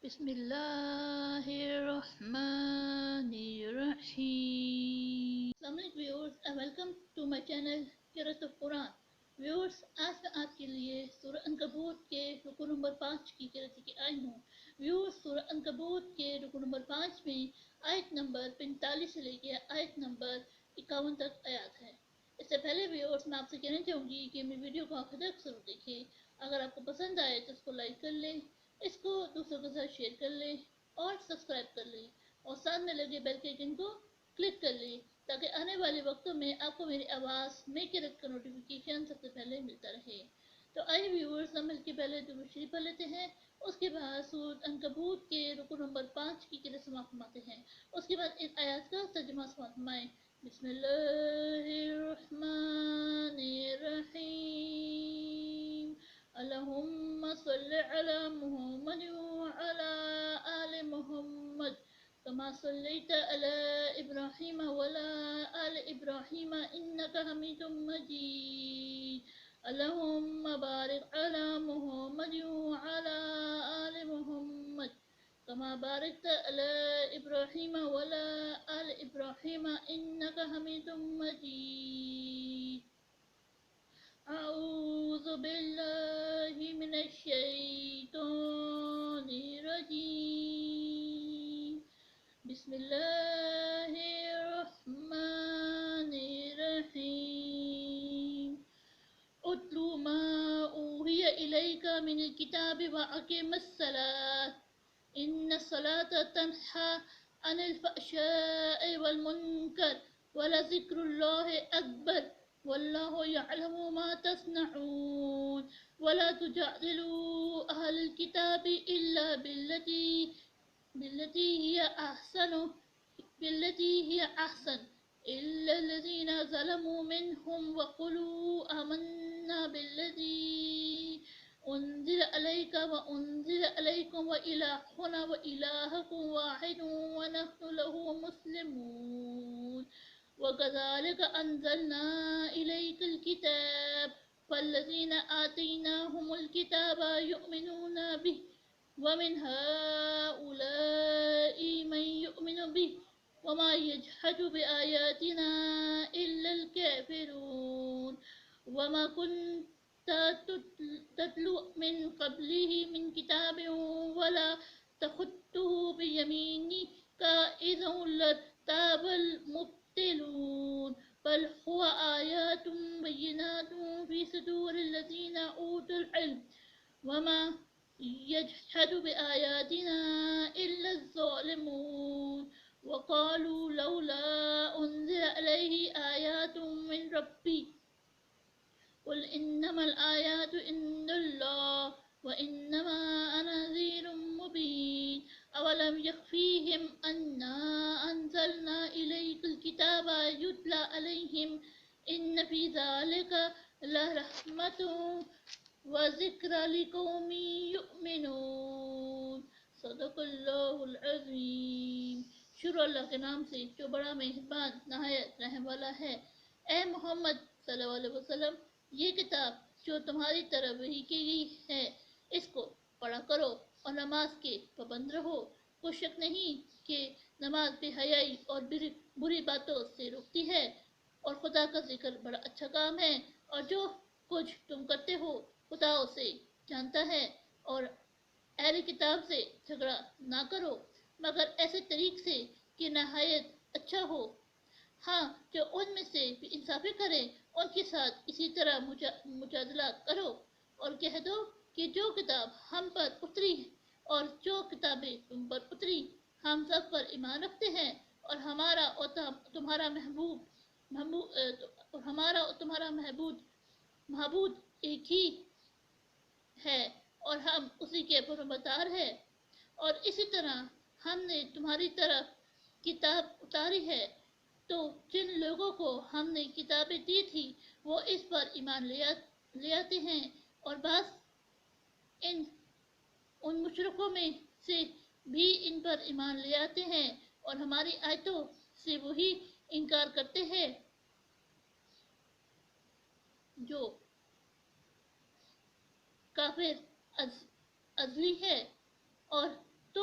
بسم اللہ الرحمن الرحیم۔ السلام علیکم viewers, welcome to my channel قرأت قرآن۔ ویورز، آج میں آپ کے لیے سورہ عنکبوت کے رکوع نمبر 5 کی قرأت کی آئی ہوں۔ ویورز، سورہ عنکبوت کے رکوع نمبر 5 میں آیت نمبر 45 سے لے کے آیت نمبر 51 تک آیات ہے۔ اس سے پہلے ویورز، میں آپ سے کہنا چاہوں گی کہ میری ویڈیو کو آخر تک ضرور دیکھیں۔ اگر آپ کو پسند آئے تو اس کو لائک کر لیں، اس کو دوسروں کے ساتھ شیئر کر لیں اور سبسکرائب کر لیں، اور ساتھ میں لگے بیل کے آئکن کو کلک کر لیں تاکہ آنے والے وقتوں میں آپ کو میری آواز میں قرأت کا نوٹیفیکیشن سب سے پہلے ملتا رہے۔ تو آئیے ویورز، ہم مل کے پہلے درود شریف پڑھ لیتے ہیں، اس کے بعد سورۃ عنکبوت کے رکوع نمبر 5 کی قرأت سماعت فرماتے ہیں، اس کے بعد ان آیات کا ترجمہ سماعت فرمائیں۔ بسم اللہ الرحمن الرحیم۔ اللہم صل علی محمد وعلی آل محمد کما صلیت علی ابراہیم وعلی آل ابراہیم انک حمید مجید۔ اللہم بارک علی محمد وعلی آل محمد کما بارکت علی ابراہیم وعلی آل ابراہیم انک حمید مجید۔ اعوذ باللہ من الشیطان الرجیم۔ بسم اللہ الرحمن الرحیم۔ اتل ما اوحی الیک من الکتاب واقم الصلاۃ ان الصلاۃ تنہی عن الفحشاء والمنکر ولذکر اللہ اکبر واللہ یعلم ما تصنعون۔ ولا تجادلوا اہل الکتاب الا بالتي هي احسن الا الذين ظلموا منهم وقولوا آمنا بالذي انزل عليك وانزل عليكم وإلهنا وإلهكم واحد ونحن له مسلمون۔ وكذلك أنزلنا إليك الكتاب فالذين آتيناهم الكتاب يؤمنون به ومن هؤلاء من يؤمن به وما يجحد بآياتنا إلا الكافرون۔ وما كنت تتلو من قبله من كتاب ولا تخطه بيمينك إذا لارتاب المبطلون بل هو آيات بينات في صدور الذين أوتوا العلم وما يجحد بآياتنا إلا الظالمون۔ وقالوا لولا أنزل عليه آيات من ربه قل إنما الآيات عند الله وإنما أنا نذير مبين۔ أولم يكفيهم أنا أنزلنا إليك الكتاب يتلى عليهم إن في ذلك لرحمة وذکر لقوم یؤمنون۔ صدق اللہ العظیم۔ شروع اللہ کے نام سے جو بڑا مہربان نہایت رحم والا ہے۔ اے محمد صلی اللہ علیہ وسلم، یہ کتاب جو تمہاری طرف وحی کی گئی ہے، اس کو پڑھا کرو اور نماز کے پابند رہو۔ کوئی شک نہیں کہ نماز بے حیائی اور بری باتوں سے روکتی ہے، اور خدا کا ذکر بڑا اچھا کام ہے، اور جو کچھ تم کرتے ہو خدا اسے جانتا ہے۔ اور اہل کتاب سے جھگڑا نہ کرو مگر ایسے طریق سے کہ نہایت اچھا ہو۔ ہاں، جو ان میں سے بھی انصافی کرے ان کے ساتھ اسی طرح مجادلہ کرو، اور کہہ دو کہ جو کتاب ہم پر اتری اور جو کتابیں تم پر اتری، ہم سب پر ایمان رکھتے ہیں، اور ہمارا اور تمہارا معبود ایک ہی ہے، اور ہم اسی کے فرمانبردار ہیں۔ اور اسی طرح ہم نے تمہاری طرف کتاب اتاری ہے، تو جن لوگوں کو ہم نے کتابیں دی تھی وہ اس پر ایمان لے آتے ہیں، اور بعض ان مشرکوں میں سے بھی ان پر ایمان لے آتے ہیں، اور ہماری آیتوں سے وہی انکار کرتے ہیں جو کافر ازلی ہے۔ اور تو